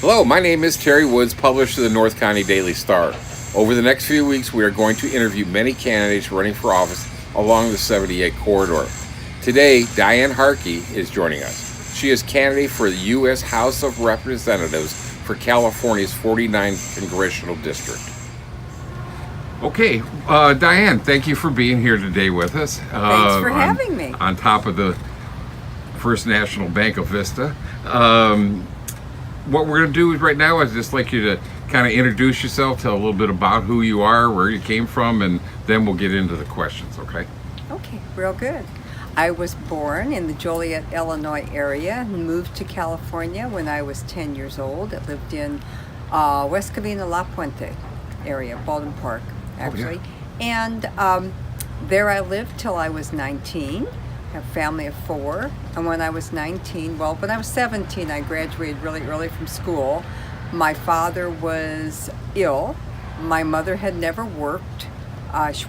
Hello, my name is Terry Woods, publisher of the North County Daily Star. Over the next few weeks, we are going to interview many candidates running for office along the 78 corridor. Today, Diane Harkey is joining us. She is candidate for the U.S. House of Representatives for California's 49th Congressional District. Okay, Diane, thank you for being here today with us. Thanks for having me. On top of the First National Bank of Vista. What we're going to do right now is just like you to kind of introduce yourself, tell a little bit about who you are, where you came from, and then we'll get into the questions, okay? Okay, real good. I was born in the Joliet, Illinois area and moved to California when I was 10 years old. I lived in West Covina, La Puente area, Baldwin Park, actually. Oh, yeah. And there I lived till I was 19. A family of 4, and when I was 19, when I was 17, I graduated really early from school. My father was ill. My mother had never worked.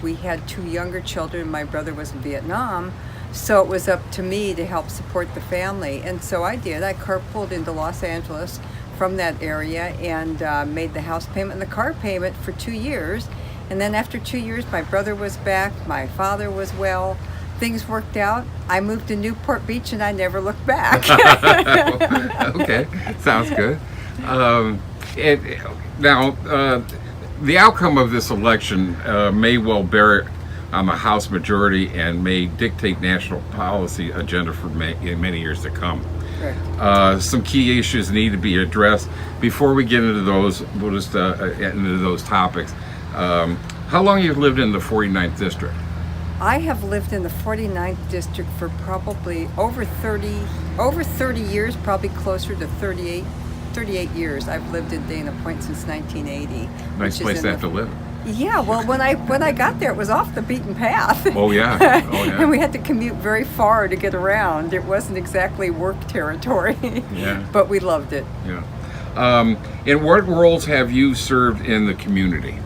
We had 2 younger children. My brother was in Vietnam, so it was up to me to help support the family, and so I did. I carpooled into Los Angeles from that area and made the house payment and the car payment for 2 years, and then after 2 years, my brother was back, my father was well. Things worked out. I moved to Newport Beach and I never looked back. Okay, sounds good. The outcome of this election may well bear on the House majority and may dictate national policy agenda for many years to come. Correct. Some key issues need to be addressed. Before we get into those, we'll just get into those topics. How long have you lived in the 49th District? I have lived in the 49th district for probably over 30 years, probably closer to 38 years. I've lived in Dana Point since 1980. Nice place to have to live. Yeah, well, when I got there, it was off the beaten path. Oh yeah, oh yeah. And we had to commute very far to get around. It wasn't exactly work territory. Yeah. But we loved it. Yeah. In what roles have you served in the community?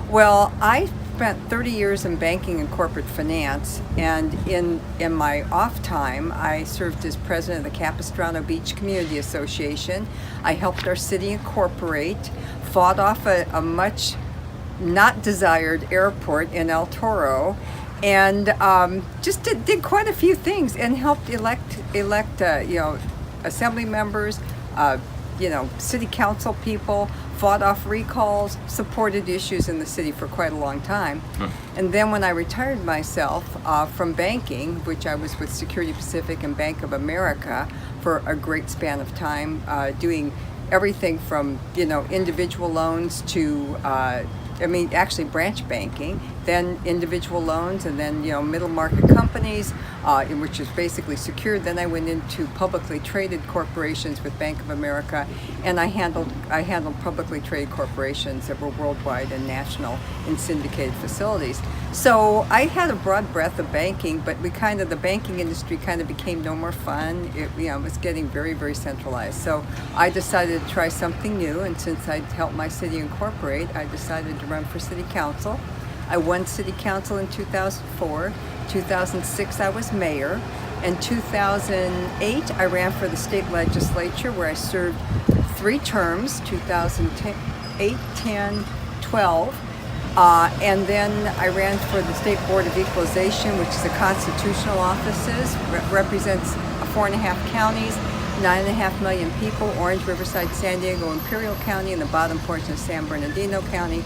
Well, I spent 30 years in banking and corporate finance, and in my off time I served as president of the Capistrano Beach Community Association. I helped our city incorporate, fought off a much not desired airport in El Toro, and just did quite a few things and helped elect assembly members, city council people, fought off recalls, supported issues in the city for quite a long time. Huh. And then when I retired myself from banking, which I was with Security Pacific and Bank of America for a great span of time, doing everything from individual loans to actually branch banking, then individual loans, and then middle market companies, which is basically secured. Then I went into publicly traded corporations with Bank of America, and I handled publicly traded corporations that were worldwide and national in syndicated facilities. So I had a broad breadth of banking, but the banking industry kind of became no more fun. It was getting very, very centralized. So I decided to try something new, and since I'd helped my city incorporate, I decided to run for city council. I won city council in 2004. 2006 I was mayor. In 2008 I ran for the state legislature, where I served 3 terms, 2008, 10, 12. And then I ran for the State Board of Equalization, which is a constitutional offices, represents 4.5 counties, 9.5 million people, Orange, Riverside, San Diego, Imperial County, and the bottom portion of San Bernardino County,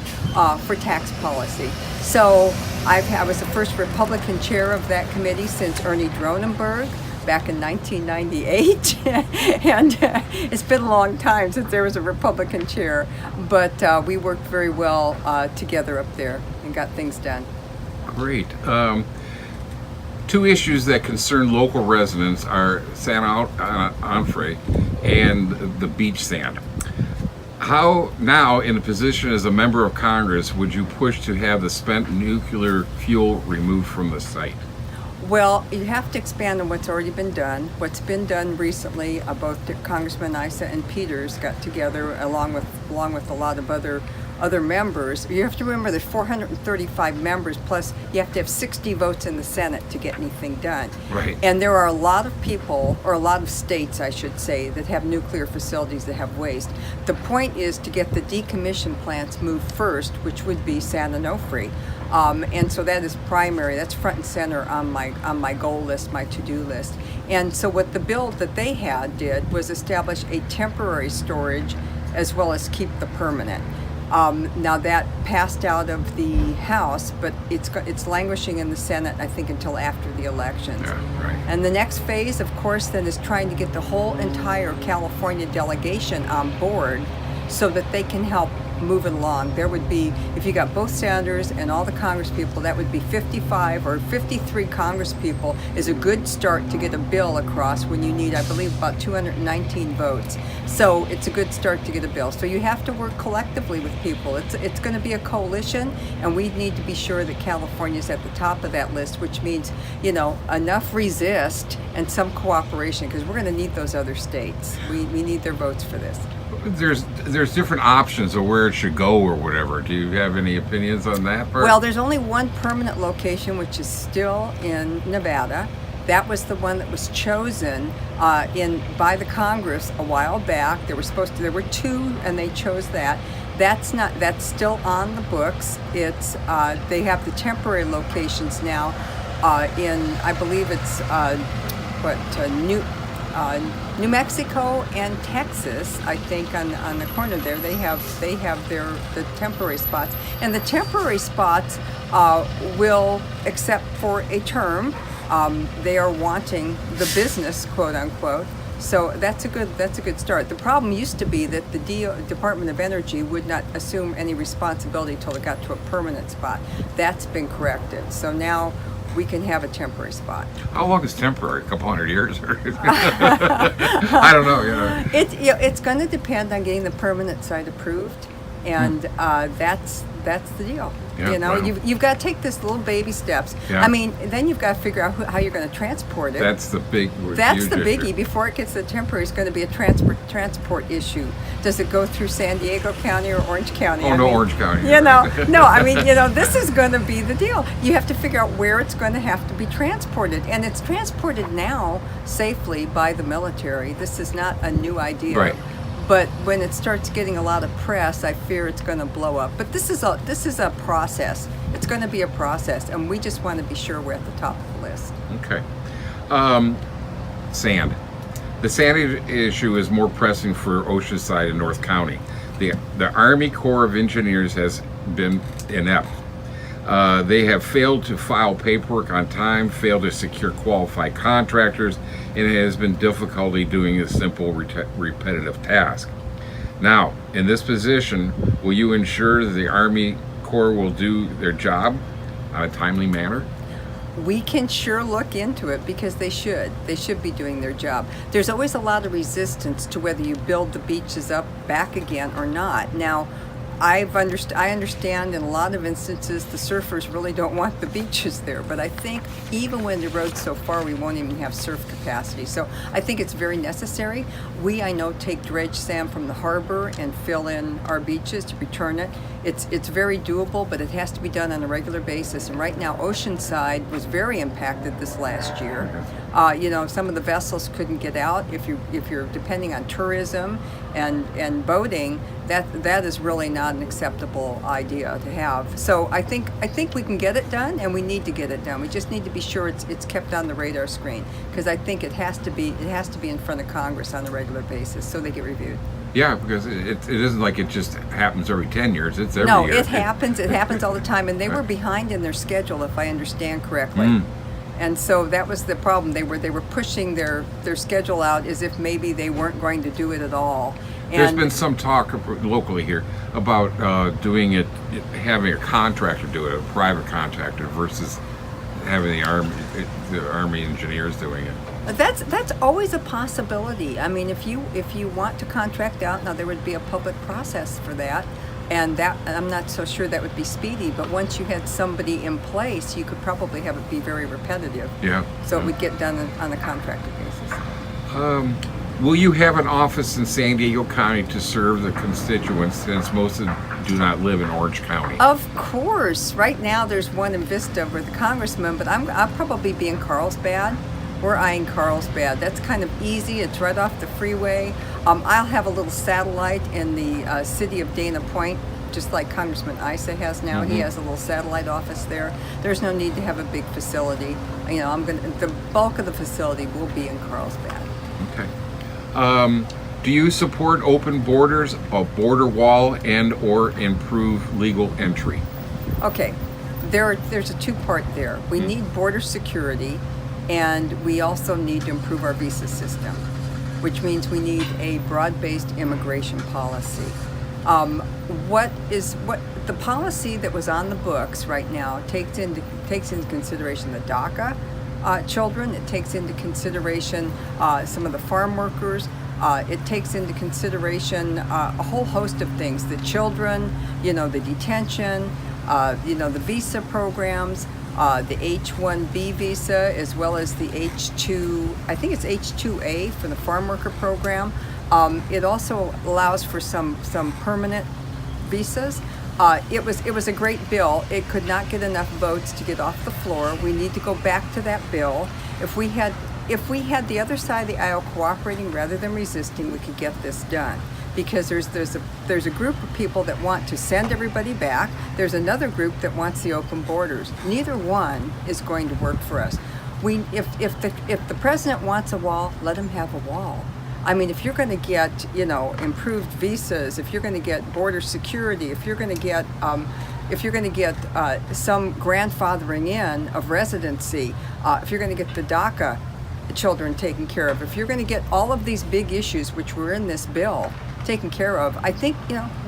for tax policy. So I was the first Republican chair of that committee since Ernie Dronenberg back in 1998, and it's been a long time since there was a Republican chair, but we worked very well together up there and got things done. Great. 2 issues that concern local residents are San Onofre and the beach sand. How now, in a position as a member of Congress, would you push to have the spent nuclear fuel removed from the site? Well, you have to expand on what's already been done. What's been done recently, both Congressman Issa and Peters got together along with a lot of other other members. You have to remember there's 435 members, plus you have to have 60 votes in the Senate to get anything done. Right. And there are a lot of people, or a lot of states, I should say, that have nuclear facilities that have waste. The point is to get the decommissioned plants moved first, which would be San Onofre. And so that is primary, that's front and center on my goal list, my to-do list. And so what the bill that they did was establish a temporary storage as well as keep the permanent. Now that passed out of the House, but it's languishing in the Senate, I think, until after the elections. Yeah, right. And the next phase, of course, then is trying to get the whole entire California delegation on board so that they can help move it along. There would be, if you got both senators and all the Congress people, that would be 55 or 53 Congress people is a good start to get a bill across when you need, I believe, about 219 votes. So it's a good start to get a bill. So you have to work collectively with people. It's going to be a coalition, and we need to be sure that California is at the top of that list, which means, enough resist and some cooperation, because we're going to need those other states. We need their votes for this. There's different options of where it should go or whatever. Do you have any opinions on that part? Well, there's only one permanent location, which is still in Nevada. That was the one that was chosen by the Congress a while back. There were two, and they chose that. That's still on the books. They have the temporary locations now in, I believe it's New Mexico and Texas, I think, on the corner there. They have the temporary spots, and the temporary spots will accept for a term. They are wanting the business, quote unquote. So that's a good start. The problem used to be that the Department of Energy would not assume any responsibility until it got to a permanent spot. That's been corrected. So now we can have a temporary spot. How long is temporary? A couple hundred years? I don't know. It's going to depend on getting the permanent site approved, and that's the deal. Yeah, well, you've got to take this little baby steps. Yeah. I mean, then you've got to figure out how you're going to transport it. That's the biggie. Before it gets to the temporary, it's going to be a transport issue. Does it go through San Diego County or Orange County? Orange County. No. I mean, this is going to be the deal. You have to figure out where it's going to have to be transported, and it's transported now safely by the military. This is not a new idea. Right. But when it starts getting a lot of press, I fear it's going to blow up. But this is a process. It's going to be a process, and we just want to be sure we're at the top of the list. Okay. Sand. The sand issue is more pressing for Oceanside and North County. The Army Corps of Engineers has been inept. They have failed to file paperwork on time, failed to secure qualified contractors, and it has been difficulty doing a simple repetitive task. Now, in this position, will you ensure that the Army Corps will do their job on a timely manner? We can sure look into it, because they should be doing their job. There's always a lot of resistance to whether you build the beaches up back again or not. Now, I understand in a lot of instances the surfers really don't want the beaches there, but I think even when the road's so far, we won't even have surf capacity. So I think it's very necessary. I know, take dredge sand from the harbor and fill in our beaches to return it. It's very doable, but it has to be done on a regular basis. And right now, Oceanside was very impacted this last year. Some of the vessels couldn't get out. If you're depending on tourism and boating, that is really not an acceptable idea to have. So I think we can get it done, and we need to get it done. We just need to be sure it's kept on the radar screen, because I think it has to be in front of Congress on a regular basis so they get reviewed. Yeah, because it isn't like it just happens every 10 years. It's every year. No, it happens. It happens all the time, and they were behind in their schedule, if I understand correctly. And so that was the problem. They were pushing their schedule out as if maybe they weren't going to do it at all. There's been some talk locally here about having a contractor do it, a private contractor, versus having the Army engineers doing it. That's always a possibility. I mean, if you want to contract out, now there would be a public process for that, and I'm not so sure that would be speedy. But once you had somebody in place, you could probably have it be very repetitive. Yeah. So it would get done on a contracted basis. Will you have an office in San Diego County to serve the constituents, since most of them do not live in Orange County? Of course. Right now there's one in Vista with the congressman, but I'll probably be in Carlsbad. We're eyeing Carlsbad. That's kind of easy. It's right off the freeway. I'll have a little satellite in the city of Dana Point, just like Congressman Issa has now. He has a little satellite office there. There's no need to have a big facility. The bulk of the facility will be in Carlsbad. Okay. Do you support open borders, a border wall, and or improve legal entry? Okay, there's a two-part there. We need border security, and we also need to improve our visa system, which means we need a broad-based immigration policy. What the policy that was on the books right now takes into consideration the DACA children. It takes into consideration some of the farm workers. It takes into consideration a whole host of things: the children, the detention, the visa programs, the H-1B visa, as well as the H-2, I think it's H-2A for the farm worker program. It also allows for some permanent visas. It was a great bill. It could not get enough votes to get off the floor. We need to go back to that bill. If we had the other side of the aisle cooperating rather than resisting, we could get this done. Because there's a group of people that want to send everybody back. There's another group that wants the open borders. Neither one is going to work for us. If the president wants a wall, let him have a wall. I mean, if you're going to get, improved visas, if you're going to get border security, if you're going to get some grandfathering in of residency, if you're going to get the DACA children taken care of, if you're going to get all of these big issues which were in this bill taken care of, I think,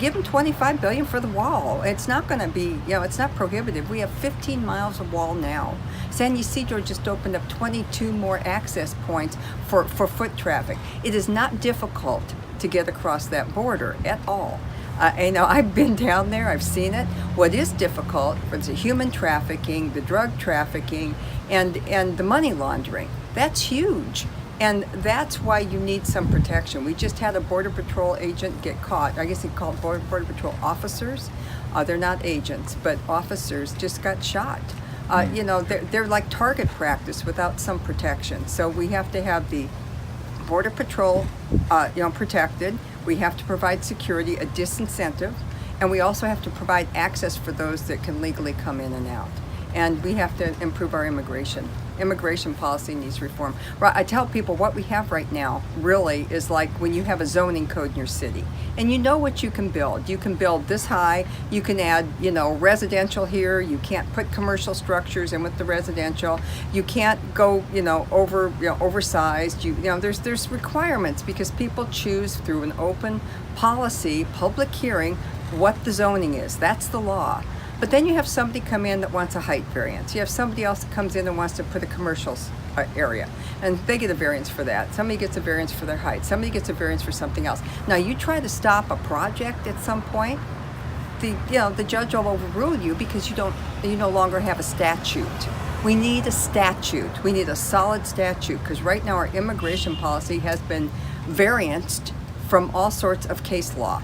give them $25 billion for the wall. It's not going to be, it's not prohibitive. We have 15 miles of wall now. San Ysidro just opened up 22 more access points for foot traffic. It is not difficult to get across that border at all. I've been down there, I've seen it. What is difficult is the human trafficking, the drug trafficking, and the money laundering. That's huge. And that's why you need some protection. We just had a Border Patrol agent get caught. I guess he called Border Patrol officers. They're not agents, but officers just got shot. They're like target practice without some protection. So we have to have the Border Patrol, protected. We have to provide security, a disincentive, and we also have to provide access for those that can legally come in and out. And we have to improve our immigration. Immigration policy needs reform. I tell people what we have right now really is like when you have a zoning code in your city and you know what you can build. You can build this high, you can add, residential here, you can't put commercial structures in with the residential, you can't go, oversized, there's requirements because people choose through an open policy, public hearing, what the zoning is. That's the law. But then you have somebody come in that wants a height variance. You have somebody else that comes in and wants to put a commercial area, and they get a variance for that. Somebody gets a variance for their height. Somebody gets a variance for something else. Now you try to stop a project at some point, the judge will overrule you because you no longer have a statute. We need a statute. We need a solid statute because right now our immigration policy has been varianced from all sorts of case law.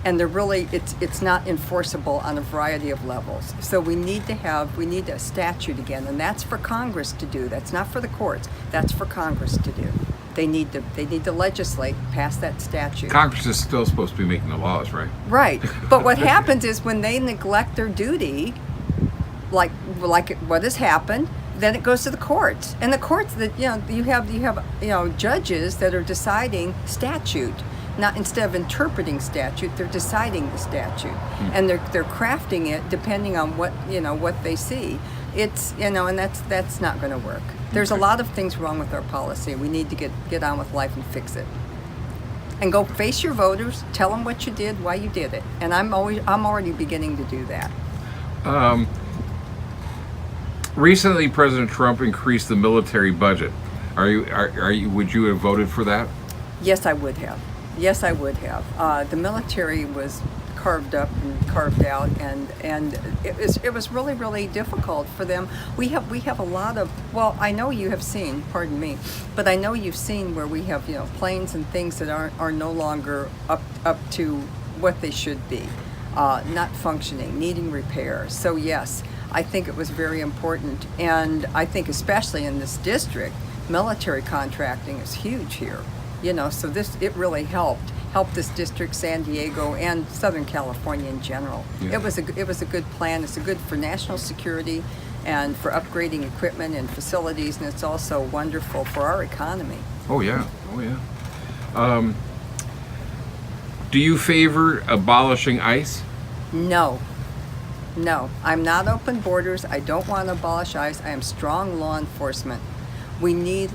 And it's not enforceable on a variety of levels. So we need a statute again, and that's for Congress to do. That's not for the courts. That's for Congress to do. They need to legislate, pass that statute. Congress is still supposed to be making the laws, right? Right. But what happens is when they neglect their duty, like what has happened, then it goes to the courts. And the courts that you have judges that are deciding statute. Not instead of interpreting statute, they're deciding the statute, and they're crafting it depending on what they see. It's and that's not going to work. There's a lot of things wrong with our policy. We need to get on with life and fix it, and go face your voters. Tell them what you did, why you did it, and I'm already beginning to do that. Recently, President Trump increased the military budget. Would you have voted for that? Yes, I would have. Yes, I would have. The military was carved up and carved out, and it was really, really difficult for them. We have a lot of, well, I know you have seen, pardon me, but I know you've seen where we have, planes and things that are no longer up to what they should be, not functioning, needing repair. So yes, I think it was very important, and I think especially in this district, military contracting is huge here. So it really helped this district, San Diego, and Southern California in general. Yeah. It was a good plan. It's a good for national security and for upgrading equipment and facilities, and it's also wonderful for our economy. Oh yeah. Do you favor abolishing ICE? No, I'm not open borders. I don't want to abolish ICE. I am strong law enforcement. We need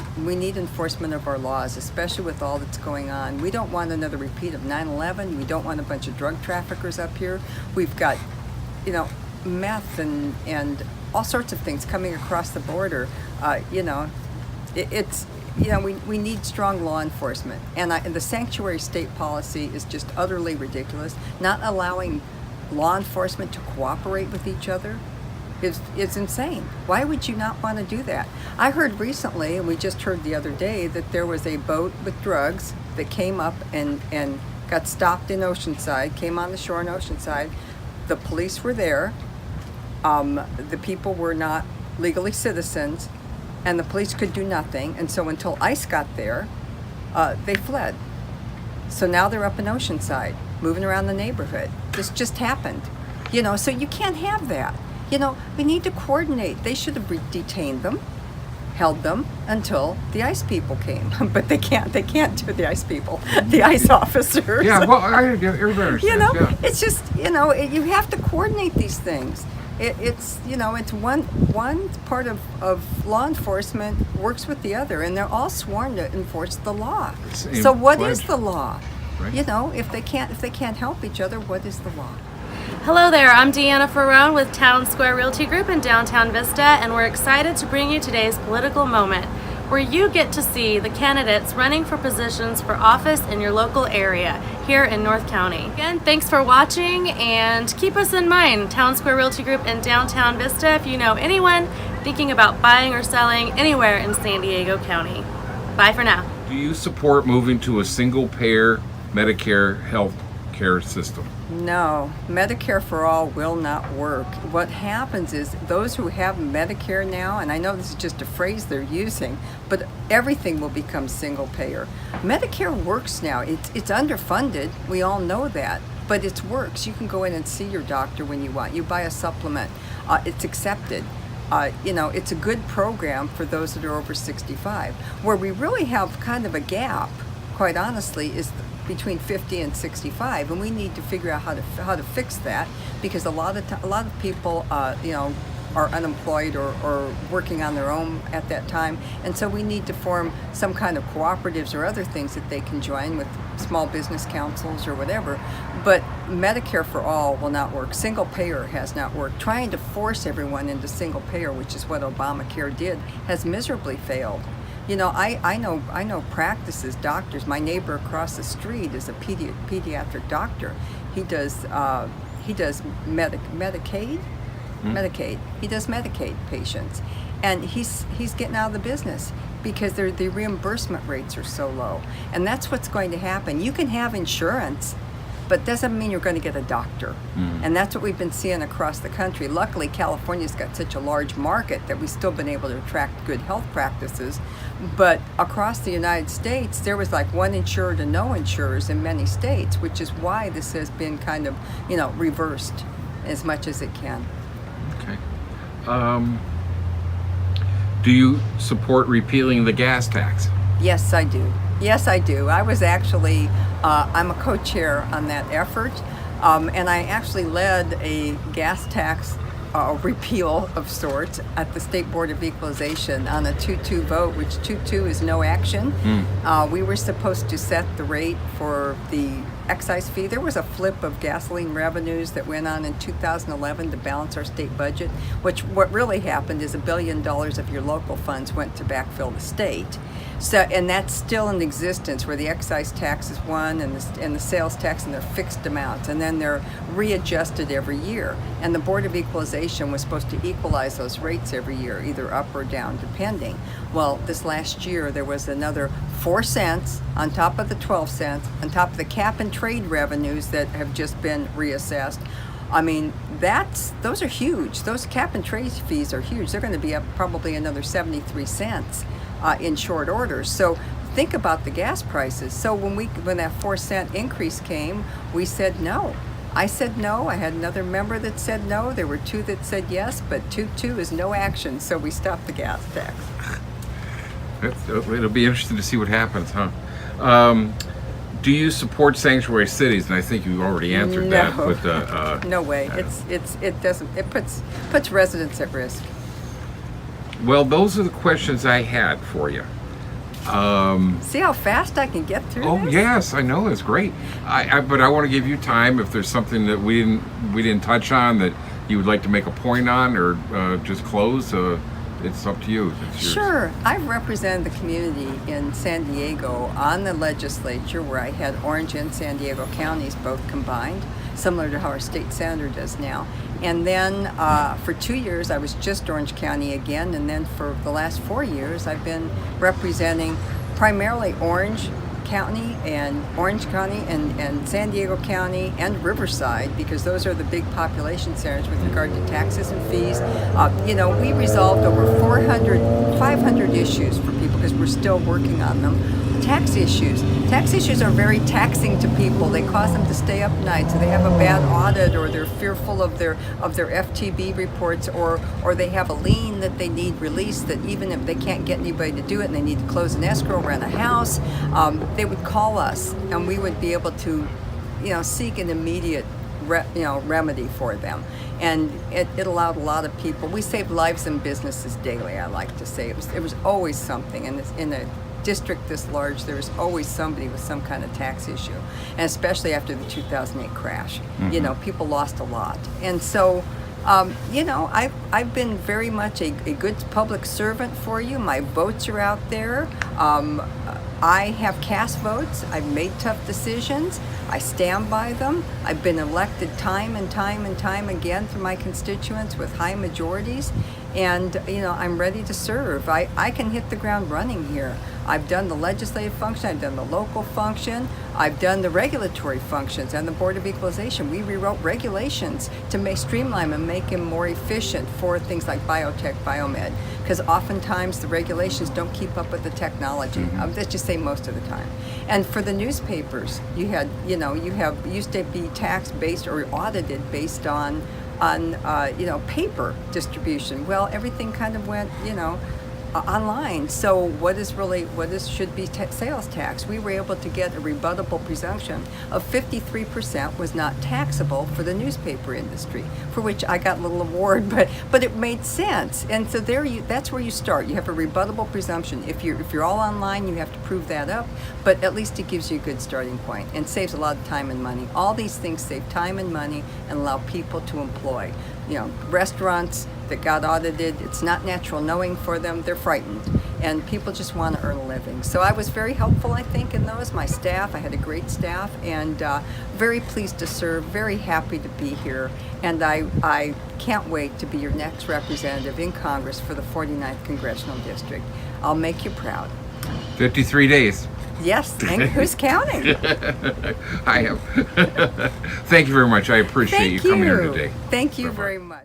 enforcement of our laws, especially with all that's going on. We don't want another repeat of 9/11. We don't want a bunch of drug traffickers up here. We've got, meth and all sorts of things coming across the border. We need strong law enforcement. And the sanctuary state policy is just utterly ridiculous. Not allowing law enforcement to cooperate with each other is insane. Why would you not want to do that? I heard recently, and we just heard the other day, that there was a boat with drugs that came up and got stopped in Oceanside, came on the shore in Oceanside. The police were there. The people were not legally citizens, and the police could do nothing. And so until ICE got there, they fled. So now they're up in Oceanside, moving around the neighborhood. This just happened. So you can't have that. We need to coordinate. They should have detained them, held them until the ICE people came. But they can't. They can't do the ICE people, the ICE officers. Yeah, well, everybody understands. Yeah. It's just, you have to coordinate these things. It's one part of law enforcement works with the other, and they're all sworn to enforce the law. So what is the law? Right. If they can't help each other, what is the law? Hello there, I'm Deanna Ferrone with Town Square Realty Group in downtown Vista, and we're excited to bring you today's political moment, where you get to see the candidates running for positions for office in your local area here in North County. Again, thanks for watching, and keep us in mind, Town Square Realty Group in downtown Vista, if you know anyone thinking about buying or selling anywhere in San Diego County. Bye for now. Do you support moving to a single-payer Medicare health care system? No, Medicare for all will not work. What happens is those who have Medicare now, and I know this is just a phrase they're using, but everything will become single payer. Medicare works now. It's underfunded. We all know that, but it works. You can go in and see your doctor when you want. You buy a supplement. It's accepted. It's a good program for those that are over 65. Where we really have kind of a gap, quite honestly, is between 50 and 65, and we need to figure out how to fix that, because a lot of people are unemployed or working on their own at that time, and so we need to form some kind of cooperatives or other things that they can join with, small business councils or whatever. But Medicare for all will not work. Single payer has not worked. Trying to force everyone into single payer, which is what Obamacare did, has miserably failed. I know practices, doctors. My neighbor across the street is a pediatric doctor. He does Medicaid. Medicaid. He does Medicaid patients, and he's getting out of the business because the reimbursement rates are so low. And that's what's going to happen. You can have insurance, but doesn't mean you're going to get a doctor. And that's what we've been seeing across the country. Luckily, California's got such a large market that we've still been able to attract good health practices. But across the United States, there was like one insurer to no insurers in many states, which is why this has been kind of, reversed as much as it can. Okay. Do you support repealing the gas tax? Yes, I do. Yes, I do. I was actually, I'm a co-chair on that effort, and I actually led a gas tax repeal of sorts at the State Board of Equalization on a 2-2 vote, which 2-2 is no action. We were supposed to set the rate for the excise fee. There was a flip of gasoline revenues that went on in 2011 to balance our state budget, what really happened is $1 billion of your local funds went to backfill the state. So, and that's still in existence, where the excise tax is one, and the sales tax, and they're fixed amounts, and then they're readjusted every year. And the Board of Equalization was supposed to equalize those rates every year, either up or down, depending. Well, this last year there was another 4 cents on top of the 12 cents, on top of the cap and trade revenues that have just been reassessed. I mean, those are huge. Those cap and trade fees are huge. They're going to be up probably another 73 cents in short order. So think about the gas prices. So when that 4 cent increase came, we said no. I said no. I had another member that said no. There were 2 that said yes, but 2 is no action. So we stopped the gas tax. It'll be interesting to see what happens, huh? Do you support sanctuary cities? And I think you already answered that. But, no way. It puts residents at risk. Well, those are the questions I had for you. See how fast I can get through Oh this? yes, I know, that's great. But I want to give you time if there's something that we didn't touch on that you would like to make a point on, or just close. It's up to you. It's yours. Sure. I've represented the community in San Diego on the legislature, where I had Orange and San Diego counties both combined, similar to how our state senator does now. And then for 2 years, I was just Orange County again. And then for the last 4 years, I've been representing primarily Orange County and San Diego County and Riverside, because those are the big population centers with regard to taxes and fees. We resolved over 500 issues for people, because we're still working on them. Tax issues are very taxing to people. They cause them to stay up nights, so they have a bad audit, or they're fearful of their FTB reports, or they have a lien that they need released, that even if they can't get anybody to do it and they need to close an escrow, rent a house, they would call us, and we would be able to seek an immediate remedy for them. And it allowed a lot of people. We saved lives and businesses daily, I like to say. It was always something, and in a district this large, there was always somebody with some kind of tax issue, and especially after the 2008 crash. Mm-hmm. People lost a lot. And so I've been very much a good public servant for you. My votes are out there. I have cast votes. I've made tough decisions. I stand by them. I've been elected time and time and time again through my constituents with high majorities. And, I'm ready to serve. I can hit the ground running here. I've done the legislative function. I've done the local function. I've done the regulatory functions and the Board of Equalization. We rewrote regulations to streamline them and make them more efficient for things like biotech, biomed, because oftentimes the regulations don't keep up with the technology. Let's just say most of the time. And for the newspapers, you used to be taxed based or audited based on paper distribution. Well, everything kind of went, online. So should be sales tax? We were able to get a rebuttable presumption of 53% was not taxable for the newspaper industry, for which I got a little award, but it made sense. And so that's where you start. You have a rebuttable presumption. If you're all online, you have to prove that up, but at least it gives you a good starting point and saves a lot of time and money. All these things save time and money and allow people to employ. Restaurants that got audited, it's not natural knowing for them. They're frightened, and people just want to earn a living. So I was very helpful, I think, in those. My staff, I had a great staff, and very pleased to serve, very happy to be here, and I can't wait to be your next representative in Congress for the 49th Congressional District. I'll make you proud. 53 days. Yes, who's counting? I am. Thank you very much. I appreciate you coming here today. Thank you very much.